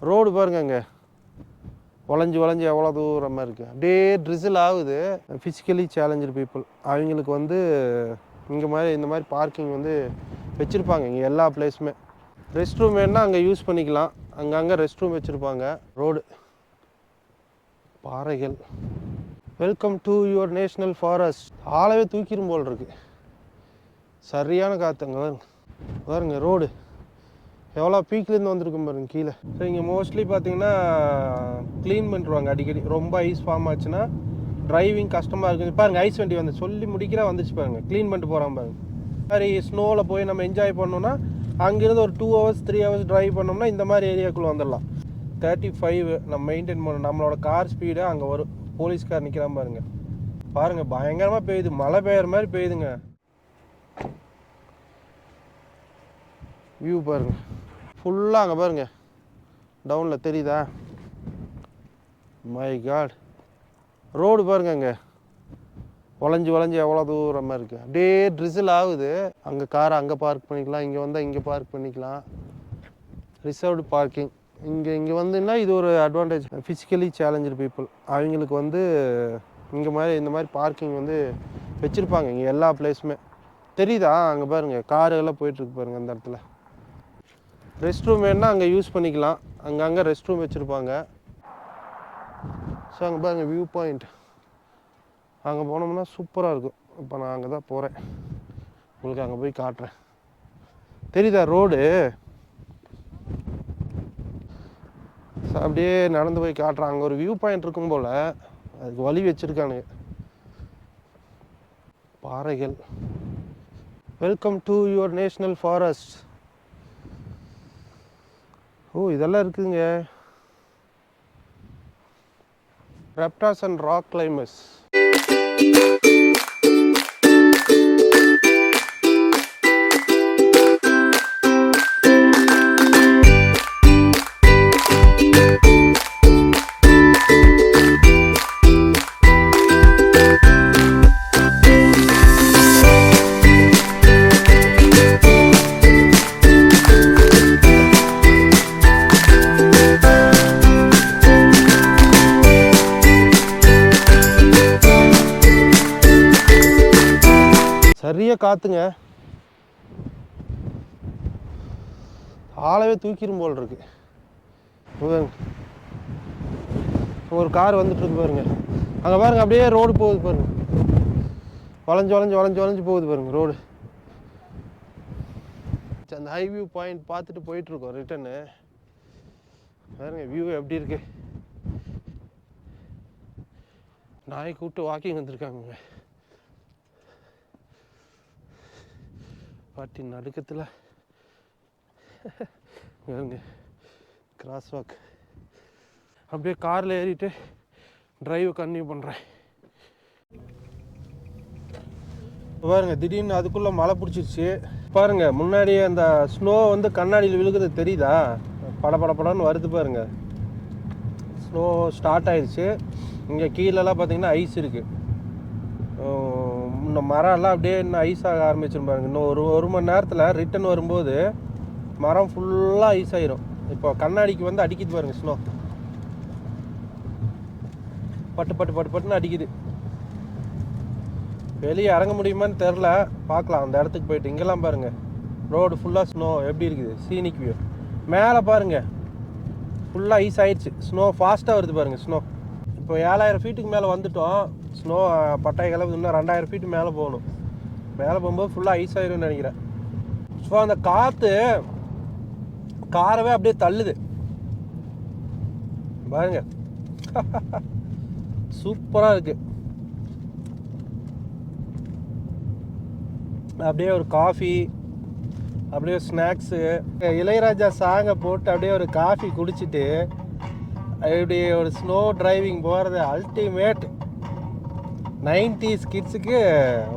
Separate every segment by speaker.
Speaker 1: Road பாருங்க, அங்கே வளைஞ்சு வளைஞ்சு எவ்வளோ தூரமாக இருக்குது. அப்படியே ட்ரிசில் ஆகுது. ஃபிசிக்கலி சேலஞ்சு பீப்புள் அவங்களுக்கு வந்து இங்கே மாதிரி இந்த மாதிரி பார்க்கிங் வந்து வச்சுருப்பாங்க. இங்கே எல்லா பிளேஸுமே ரெஸ்ட் ரூம் வேணுன்னா அங்கே யூஸ் பண்ணிக்கலாம். அங்கங்கே ரெஸ்ட் ரூம் வச்சுருப்பாங்க. ரோடு பாறைகள். Welcome to your national forest. ஆளவே தூக்கிடும் போல் இருக்குது. சரியான காற்றுங்க பாருங்க. ரோடு எவ்வளோ பீக்லேருந்து வந்திருக்கும் பாருங்க கீழே. ஸோ இங்கே மோஸ்ட்லி பார்த்தீங்கன்னா க்ளீன் பண்ணிடுவாங்க அடிக்கடி. ரொம்ப ஐஸ் ஃபார்ம் ஆச்சுன்னா டிரைவிங் கஷ்டமாக இருக்குது. பாருங்கள் ஐஸ் வண்டி வந்து சொல்லி முடிக்கிற வந்துச்சு பாருங்கள். க்ளீன் பண்ணிட்டு போகிறான் பாருங்க. மாதிரி ஸ்னோவில் போய் நம்ம என்ஜாய் பண்ணோன்னா அங்கேருந்து ஒரு 2 hours 3 hours ட்ரைவ் பண்ணோம்னா இந்த மாதிரி ஏரியாக்குள்ளே வந்துடலாம். 35 நம்ம மெயின்டைன் பண்ணணும். நம்மளோட கார் ஸ்பீடு அங்கே வரும். போலீஸ்கார் நிற்கிறான் பாருங்கள். பாருங்கள் பயங்கரமாக பெய்யுது. மழை பெய்யுற மாதிரி பெய்யுதுங்க. வியூ பாருங்கள் ஃபுல்லாக. அங்கே பாருங்கள் டவுனில் தெரியுதா? My God. ரோடு பாருங்க, அங்கே வளைஞ்சு வளைஞ்சு எவ்வளோ தூரமாக இருக்குது. அப்படியே ட்ரிசில் ஆகுது. அங்கே காரை அங்கே பார்க் பண்ணிக்கலாம். இங்கே வந்தால் இங்கே பார்க் பண்ணிக்கலாம். Reserved parking. இங்கே வந்துன்னா இது ஒரு அட்வான்டேஜ். ஃபிசிக்கலி சேலஞ்சு பீப்புள் அவங்களுக்கு வந்து இங்கே மாதிரி இந்த மாதிரி பார்க்கிங் வந்து வச்சுருப்பாங்க. இங்கே எல்லா பிளேஸுமே தெரியுதா? அங்கே பாருங்கள் காருகள்லாம் போயிட்டுருக்கு பாருங்கள். அந்த இடத்துல ரெஸ்ட் ரூம் வேணுன்னா அங்கே யூஸ் பண்ணிக்கலாம். அங்கங்கே ரெஸ்ட் ரூம் வச்சுருப்பாங்க. ஸோ அங்கே பாருங்கள் வியூ பாயிண்ட். அங்கே போனோம்னா சூப்பராக இருக்கும். இப்போ நான் அங்கே தான் போகிறேன். உங்களுக்கு அங்கே போய் காட்டுறேன். தெரியுதா ரோடு? ஸோ அப்படியே நடந்து போய் காட்டுறேன். அங்கே ஒரு வியூ பாயிண்ட் இருக்கும் போல். அதுக்கு வழி வச்சுருக்கானுங்க. பாறைகள். Welcome to your national forest. ஓ இதெல்லாம் இருக்குதுங்க. Reptiles and rock climbers. சரியா காத்துங்க. ஆளவே தூக்கிடும் போல் இருக்கு. ஒரு கார் வந்துட்டு இருக்கு பாருங்க. அங்கே பாருங்க அப்படியே ரோடு போகுது பாருங்க. வளைஞ்சு வளைஞ்சு வளைஞ்சு வளைஞ்சு போகுது பாருங்க ரோடு. அந்த ஹை வியூ பாயிண்ட் பார்த்துட்டு போயிட்டு இருக்கோம் ரிட்டர்னு. பாருங்க வியூ எப்படி இருக்கு. நாயை கூப்பிட்டு வாக்கிங் வந்திருக்காங்க. பாட்டி நடுக்கத்தில் கிராஸ் வாக். அப்படியே காரில் ஏறிட்டு டிரைவ் கன்டினியூ பண்ணுறேன். பாருங்க திடீர்னு அதுக்குள்ளே மழை பிடிச்சிருச்சு பாருங்க. முன்னாடி அந்த ஸ்னோ வந்து கண்ணாடியில் விழுகிறது தெரியுதா? படப்படப்படன்னு வருது பாருங்க. ஸ்னோ ஸ்டார்ட் ஆயிடுச்சு. இங்கே கீழெல்லாம் பார்த்தீங்கன்னா ஐஸ் இருக்குது. இன்னும் மரம்லாம் அப்படியே இன்னும் ஐஸ் ஆக ஆரம்பிச்சிடும் பாருங்க. இன்னும் ஒரு மணி நேரத்தில் ரிட்டன் வரும்போது மரம் ஃபுல்லாக ஐஸ் ஆயிரும். இப்போ கண்ணாடிக்கு வந்து அடிக்குது பாருங்க ஸ்னோ. பட்டு பட்டு பட்டு பட்டுன்னு அடிக்குது. வெளியே இறங்க முடியுமான்னு தெரில. பார்க்கலாம் அந்த இடத்துக்கு போயிட்டு. இங்கெல்லாம் பாருங்கள் ரோடு ஃபுல்லாக ஸ்னோ எப்படி இருக்குது. Scenic view. மேலே பாருங்கள் ஃபுல்லாக ஐஸ் ஆயிடுச்சு. ஸ்னோ ஃபாஸ்ட்டாக வருது பாருங்கள் ஸ்னோ. இப்போ 7000 ஃபீட்டுக்கு மேலே வந்துட்டோம். ஸ்னோ பட்டாய் கிளம்பு. இன்னும் 2000 ஃபீட்டு மேலே போகணும். மேலே போகும்போது ஃபுல்லாக ஐஸ் ஆயிரும்னு நினைக்கிறேன். ஸோ அந்த காற்று காரவே அப்படியே தள்ளுது பாருங்க. சூப்பராக இருக்கு. அப்படியே ஒரு காஃபி, அப்படியே ஸ்நாக்ஸு, இளையராஜா சாங்கை போட்டு அப்படியே ஒரு காஃபி குடிச்சிட்டு இப்படி ஒரு ஸ்னோ டிரைவிங் போகிறது அல்டிமேட். 90s கிட்ஸுக்கு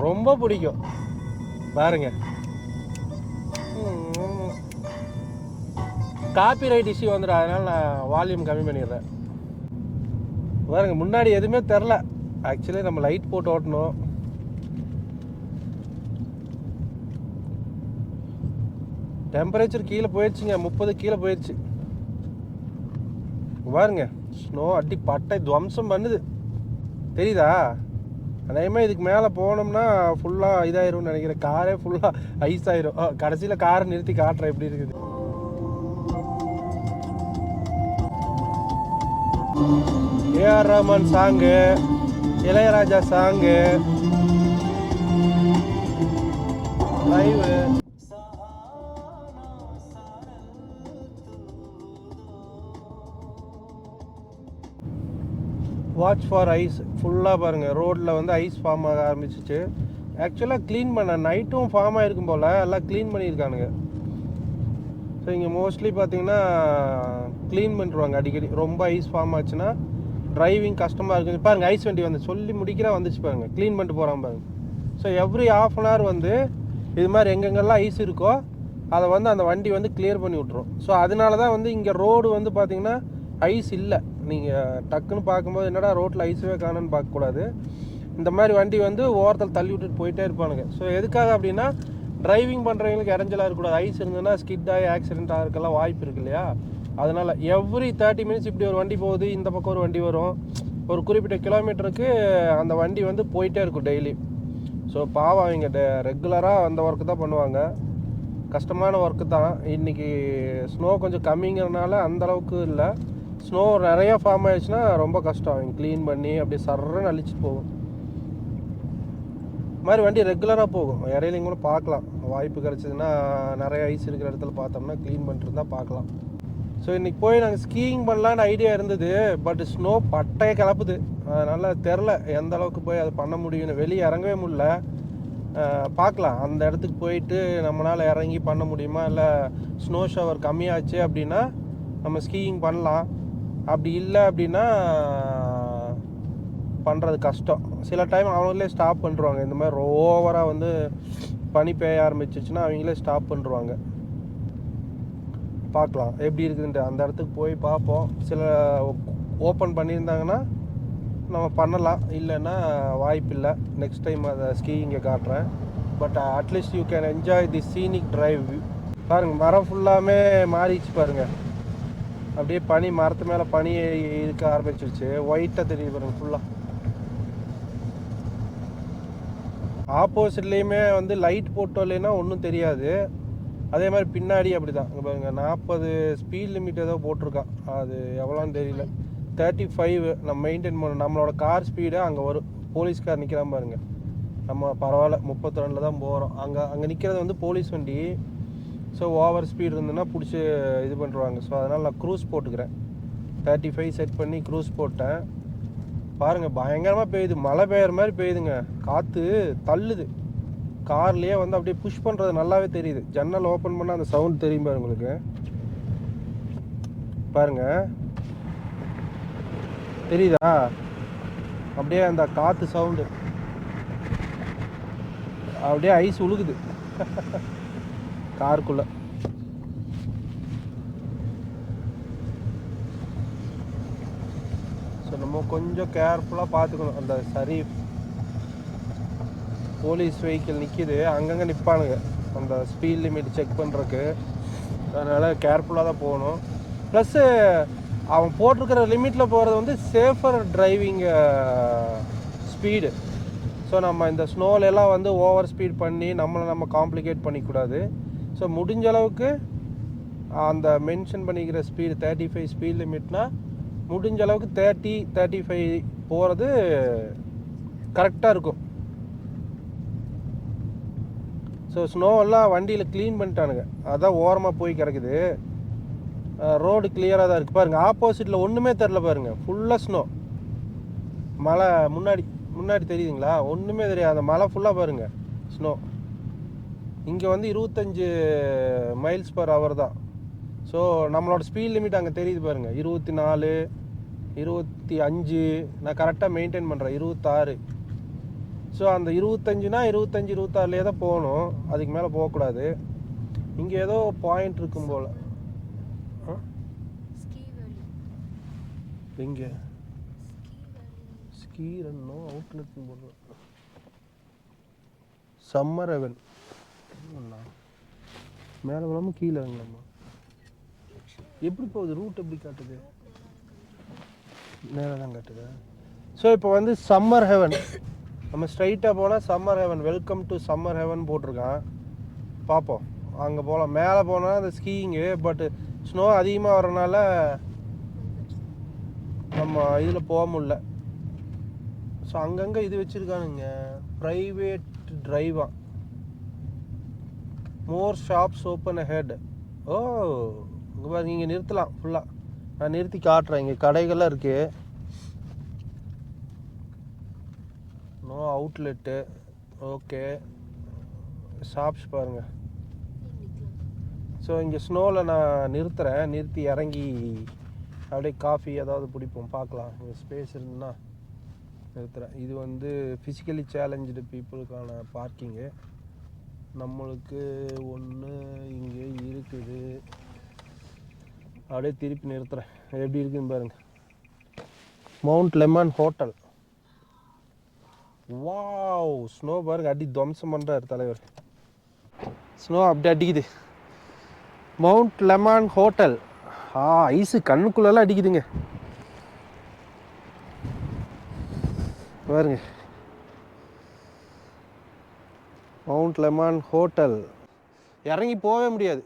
Speaker 1: ரொம்ப பிடிக்கும் பாருங்க. காப்பி ரைட் இஷ்யூ வந்துடும், அதனால் நான் வால்யூம் கம்மி பண்ணிடுறேன். பாருங்க முன்னாடி எதுவுமே தெரில. ஆக்சுவலி நம்ம லைட் போட்டு ஓட்டணும். டெம்பரேச்சர் கீழே போயிடுச்சுங்க, 30 கீழே போயிடுச்சு. பாருங்க ஸ்னோ அடி பட்டை துவம்சம் பண்ணுது, தெரியுதா? அதேமாதிரி இதுக்கு மேலே போனோம்னா ஃபுல்லாக இதாயிரும்னு நினைக்கிறேன். காரே ஃபுல்லாக ஐஸ் ஆயிரும். கடைசியில் காரை நிறுத்தி காட்டுறேன் எப்படி இருக்குது. AR Rahman song, Ilaiyaraaja song, live. Watch for ice. ஃபுல்லாக பாருங்கள் ரோட்டில் வந்து ஐஸ் ஃபார்ம் ஆக ஆரம்பிச்சிச்சு. ஆக்சுவலாக க்ளீன் பண்ண நைட்டும் ஃபார்ம் ஆகிருக்கும் போல், எல்லாம் க்ளீன் பண்ணியிருக்கானுங்க. ஸோ இங்கே மோஸ்ட்லி பார்த்தீங்கன்னா க்ளீன் பண்ணிடுவாங்க அடிக்கடி. ரொம்ப ஐஸ் ஃபார்ம் ஆச்சுன்னா டிரைவிங் கஷ்டமாக இருக்குது. பாருங்கள் ஐஸ் வண்டி வந்து சொல்லி முடிக்கிற வந்துச்சு பாருங்கள், க்ளீன் பண்ணிட்டு போகிறான் பாருங்கள். ஸோ எவ்ரி ½ அன் ஹவர் வந்து இது மாதிரி எங்கெங்கெல்லாம் ஐஸ் இருக்கோ அதை வந்து அந்த வண்டி வந்து கிளியர் பண்ணி விட்ரும். ஸோ அதனால தான் வந்து இங்கே ரோடு வந்து பார்த்திங்கன்னா ஐஸ் இல்லை. நீங்கள் டக்குன்னு பார்க்கும்போது என்னடா ரோட்டில் ஐஸவே காணுன்னு பார்க்கக்கூடாது. இந்த மாதிரி வண்டி வந்து ஓரத்தில் தள்ளி விட்டுட்டு போயிட்டே இருப்பானுங்க. ஸோ எதுக்காக அப்படின்னா டிரைவிங் பண்ணுறவங்களுக்கு இறஞ்சலாக இருக்கக்கூடாது. ஐஸ் இருந்ததுன்னா ஸ்கிட் ஆகி ஆக்சிடென்ட் ஆகிறதுக்கெல்லாம் வாய்ப்பு இருக்கு இல்லையா? அதனால் எவ்ரி 30 மினிட்ஸ் இப்படி ஒரு வண்டி போகுது, இந்த பக்கம் ஒரு வண்டி வரும். ஒரு குறிப்பிட்ட கிலோமீட்டருக்கு அந்த வண்டி வந்து போயிட்டே இருக்கும் டெய்லி. ஸோ பாவம் அவங்க ரெகுலராக அந்த ஒர்க்கு தான் பண்ணுவாங்க. கஷ்டமான ஒர்க்கு தான். இன்றைக்கி ஸ்னோ கொஞ்சம் கம்மிங்கிறதுனால அந்தளவுக்கு இல்லை. ஸ்னோ நிறையா ஃபார்ம் ஆகிடுச்சுன்னா ரொம்ப கஷ்டம். அவங்க க்ளீன் பண்ணி அப்படியே சர்றன்னு அழிச்சிட்டு போகும். இது மாதிரி வண்டி ரெகுலராக போகும். இடையிலையும் கூட பார்க்கலாம், வாய்ப்பு கிடச்சிதுன்னா நிறைய ஐஸ் இருக்கிற இடத்துல பார்த்தோம்னா க்ளீன் பண்ணிட்டு இருந்தால் பார்க்கலாம். ஸோ இன்றைக்கி போய் நாங்கள் ஸ்கீயிங் பண்ணலான்னு ஐடியா இருந்தது. பட் ஸ்னோ பட்டையை கிளப்புது. அதனால் தெரில எந்த அளவுக்கு போய் அதை பண்ண முடியும்னு. வெளியே இறங்கவே முடியல. பார்க்கலாம் அந்த இடத்துக்கு போயிட்டு நம்மளால் இறங்கி பண்ண முடியுமா, இல்லை ஸ்னோ ஷவர் கம்மியாச்சு அப்படின்னா நம்ம ஸ்கீயிங் பண்ணலாம். அப்படி இல்லை அப்படின்னா பண்ணுறது கஷ்டம். சில டைம் அவங்களே ஸ்டாப் பண்ணுருவாங்க. இந்த மாதிரி ஓவராக வந்து பனி பெய்ய ஆரம்பிச்சிச்சுன்னா அவங்களே ஸ்டாப் பண்ணுருவாங்க. பார்க்கலாம் எப்படி இருக்குதுன்ட்டு. அந்த இடத்துக்கு போய் பார்ப்போம். சில ஓப்பன் பண்ணியிருந்தாங்கன்னா நம்ம பண்ணலாம், இல்லைன்னா வாய்ப்பு இல்லை. நெக்ஸ்ட் டைம் அதை ஸ்கீயிங்கை காட்டுறேன். But at least you can enjoy the scenic drive. பாருங்கள் மரம் ஃபுல்லாமே மாறிடுச்சு பாருங்கள். அப்படியே பனி, மரத்து மேலே பனி இருக்க ஆரம்பிச்சிருச்சு. ஒயிட்டாக தெரியுது பாருங்கள் ஃபுல்லாக. ஆப்போசிட்லேயுமே வந்து லைட் போட்டோம் இல்லைன்னா ஒன்றும் தெரியாது. அதே மாதிரி பின்னாடி அப்படி தான். இங்கே பாருங்கள் 40 ஸ்பீட் லிமிட் ஏதோ போட்டிருக்கான். அது எவ்வளோன்னு தெரியல. 35 நம்ம மெயின்டைன் பண்ணணும். நம்மளோட கார் ஸ்பீடு அங்கே வரும். போலீஸ்கார் நிற்கிறான் பாருங்கள். நம்ம பரவாயில்ல 32 தான் போகிறோம். அங்கே நிற்கிறது வந்து போலீஸ் வண்டி. ஸோ ஓவர் ஸ்பீட் இருந்ததுன்னா பிடிச்சி இது பண்ணுறாங்க. ஸோ அதனால் நான் க்ரூஸ் போட்டுக்கிறேன். 35 செட் பண்ணி க்ரூஸ் போட்டேன். பாருங்கள் பயங்கரமாக பெய்யுது. மழை பெய்கிற மாதிரி பெய்யுதுங்க. காற்று தள்ளுது. கார்லேயே வந்து அப்படியே புஷ் பண்ணுறது நல்லாவே தெரியுது. ஜன்னல் ஓப்பன் பண்ணால் அந்த சவுண்ட் தெரியும் பாருங்க உங்களுக்கு. பாருங்கள் தெரியுதா? அப்படியே அந்த காற்று சவுண்டு, அப்படியே ஐஸ் உழுகுது காருக்குள்ளே. ஸோ நம்ம கொஞ்சம் கேர்ஃபுல்லாக பார்த்துக்கணும். அந்த சரி போலீஸ் வெஹிக்கிள் நிற்கிது, அங்கங்கே நிற்பானுங்க அந்த ஸ்பீட் லிமிட் செக் பண்ணுறக்கு. அதனால் கேர்ஃபுல்லாக தான் போகணும். ப்ளஸ்ஸு அவன் போட்டிருக்கிற லிமிட்டில் போகிறது வந்து சேஃபர் டிரைவிங் ஸ்பீடு. ஸோ நம்ம இந்த ஸ்னோலெல்லாம் வந்து ஓவர் ஸ்பீட் பண்ணி நம்ம காம்ப்ளிகேட் பண்ணிக்கூடாது. ஸோ முடிஞ்ச அளவுக்கு அந்த மென்ஷன் பண்ணிக்கிற ஸ்பீடு 35 ஸ்பீட் லிமிட்னா முடிஞ்ச அளவுக்கு 30-35 போகிறது கரெக்டாக இருக்கும். ஸோ ஸ்னோவெல்லாம் வண்டியில் க்ளீன் பண்ணிட்டானுங்க. அதான் ஓரமாக போய் கிடக்குது. ரோடு கிளியராக தான் இருக்குது. பாருங்கள் ஆப்போசிட்டில் ஒன்றுமே தெரில பாருங்கள். ஃபுல்லாக ஸ்னோ. மலை முன்னாடி தெரியுதுங்களா? ஒன்றுமே தெரியாது. அந்த மலை ஃபுல்லாக பாருங்கள் ஸ்னோ. இங்கே வந்து 25 மைல்ஸ் பர் ஹவர் தான். ஸோ நம்மளோட ஸ்பீட் லிமிட் அங்கே தெரியுது பாருங்கள். 24, 25. நான் கரெக்டாக மெயின்டைன் பண்ணுறேன். 26. ஸோ அந்த 25னா 25-26லே தான் போகணும். அதுக்கு மேலே போகக்கூடாது. இங்கே ஏதோ பாயிண்ட் இருக்கும் போல். எங்கே ஸ்கீ ரன்னோ அவுட்லெட்னு போடுறோம். சம்மர் ஹெவன் மேலே விடாமல் கீழே இறங்கலாமா? எப்படி போகுது? ரூட் எப்படி காட்டுது? நேராக தான் காட்டுது. ஸோ இப்போ வந்து சம்மர் ஹெவன், நம்ம ஸ்ட்ரைட்டாக போனால் summer heaven, welcome to summer heaven போட்டிருக்கான். பார்ப்போம், அங்கே போகலாம். மேலே போனால் அந்த ஸ்கீயிங்கு, பட்டு ஸ்னோ அதிகமாக வரனால நம்ம இதில் போக முடியல. ஸோ அங்கங்கே இது வச்சுருக்கானுங்க, ப்ரைவேட் ட்ரைவாக. மோர் ஷாப்ஸ் ஓப்பன் ஹெட். ஓ, இங்கே பாருங்க, இங்கே நிறுத்தலாம் ஃபுல்லாக. நான் நிறுத்தி காட்டுறேன். இங்கே கடைகள்லாம் இருக்குது. No outlet. ஓகே, ஷாப்ஸ் பாருங்கள். ஸோ இங்கே ஸ்னோவில் நான் நிறுத்துகிறேன். நிறுத்தி இறங்கி அப்படியே காஃபி ஏதாவது பிடிப்போம், பார்க்கலாம். இங்கே ஸ்பேஸ் இருந்துன்னா நிறுத்துகிறேன். இது வந்து ஃபிசிக்கலி சேலஞ்சு பீப்புளுக்கான பார்க்கிங்கு. நம்மளுக்கு ஒன்று இங்கே இருக்குது. அப்படியே திருப்பி நிறுத்துகிறேன். எப்படி இருக்குன்னு பாருங்கள். Mount lemon hotel. Wow, snow பாருங்க, அடி துவம்சம் பண்ணுறாரு தலைவர். ஸ்னோ அப்படி அடிக்குது. Mount lemon hotel. ஐஸு கண்ணுக்குள்ளெல்லாம் அடிக்குதுங்க பாருங்க. மவுண்ட் லெமன் ஹோட்டல் இறங்கி போகவே முடியாது.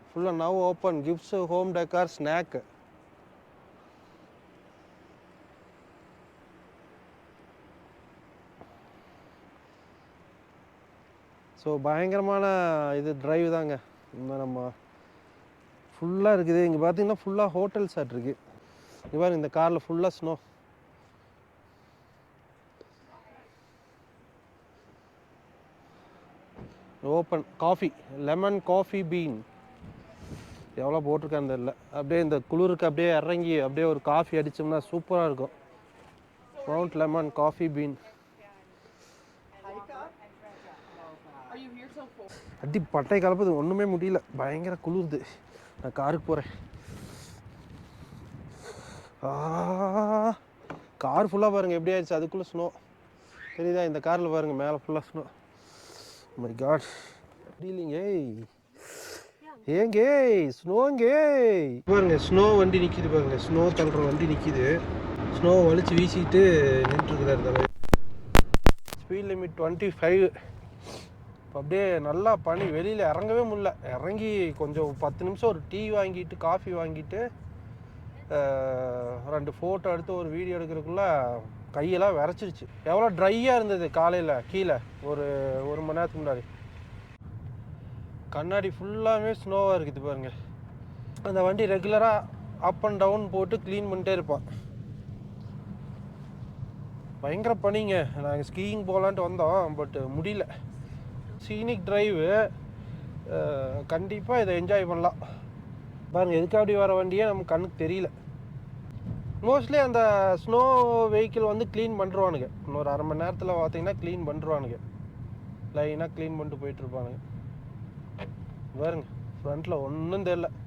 Speaker 1: ஃபுல்லாக now open, gifts, home decor, snack. So பயங்கரமான இது ட்ரைவ் தாங்க. இந்த நம்ம ஃபுல்லாக இருக்குது. இங்கே பார்த்தீங்கன்னா ஃபுல்லாக ஹோட்டல்ஸ் ஆட் இருக்குது. இங்கே பாருங்க, இந்த காரில் ஃபுல்லாக snow. Open coffee, lemon coffee been. எவ்வளோ போட்டிருக்கான்னு தெரியல. அப்படியே இந்த குளிருக்கு அப்படியே இறங்கி அப்படியே ஒரு காஃபி அடித்தோம்னா சூப்பராக இருக்கும். Mount lemon coffee been. அடி பட்டை கலப்புது, ஒன்றுமே முடியல, பயங்கர குளிருது. நான் காருக்கு போகிறேன். கார் ஃபுல்லாக பாருங்கள் எப்படி ஆயிடுச்சு. அதுக்குள்ளே ஸ்னோ தெரியுதா? இந்த காரில் பாருங்கள், மேலே ஃபுல்லாக ஸ்னோ. மை காட், முடியலைங்க. ஏங்கே ஸ்னோங்கே பாருங்க. ஸ்னோ வண்டி நிற்கிது பாருங்க. ஸ்னோ தள்ளுற வண்டி நிற்கிது. ஸ்னோ வலிச்சு வீசிட்டு நின்றுருக்குறாரு தலைவர். Speed limit 25. இப்போ அப்படியே நல்லா பனி, வெளியில் இறங்கவே முடியல. இறங்கி கொஞ்சம் 10 நிமிஷம் ஒரு டீ வாங்கிட்டு காஃபி வாங்கிட்டு 2 ஃபோட்டோ எடுத்து ஒரு வீடியோ எடுக்கிறதுக்குள்ளே கையெல்லாம் விரைச்சிருச்சு. எவ்வளோ ட்ரையாக இருந்தது காலையில் கீழே ஒரு மணி நேரத்துக்கு முன்னாடி. கண்ணாடி ஃபுல்லாகவே ஸ்னோவாக இருக்குது பாருங்க. அந்த வண்டி ரெகுலராக அப் அண்ட் டவுன் போட்டு க்ளீன் பண்ணிட்டே இருப்பான். பயங்கர பனிங்க. நாங்கள் ஸ்கீயிங் போகலான்ட்டு வந்தோம், பட் முடியல. சீனிக் ட்ரைவு, கண்டிப்பாக இதை என்ஜாய் பண்ணலாம் பாருங்கள். எதுக்காடி வர வண்டியே நமக்கு கண்ணுக்கு தெரியல. மோஸ்ட்லி அந்த ஸ்னோ வெஹிக்கிள் வந்து க்ளீன் பண்ணுருவானுங்க. இன்னொரு அரை மணி நேரத்தில் பார்த்தீங்கன்னா க்ளீன் பண்ணுருவானுங்க. லைனாக க்ளீன் பண்ணிட்டு போயிட்டுருப்பானுங்க பாருங்க. ஃப்ரண்ட்டில் ஒன்றும் தெரியல.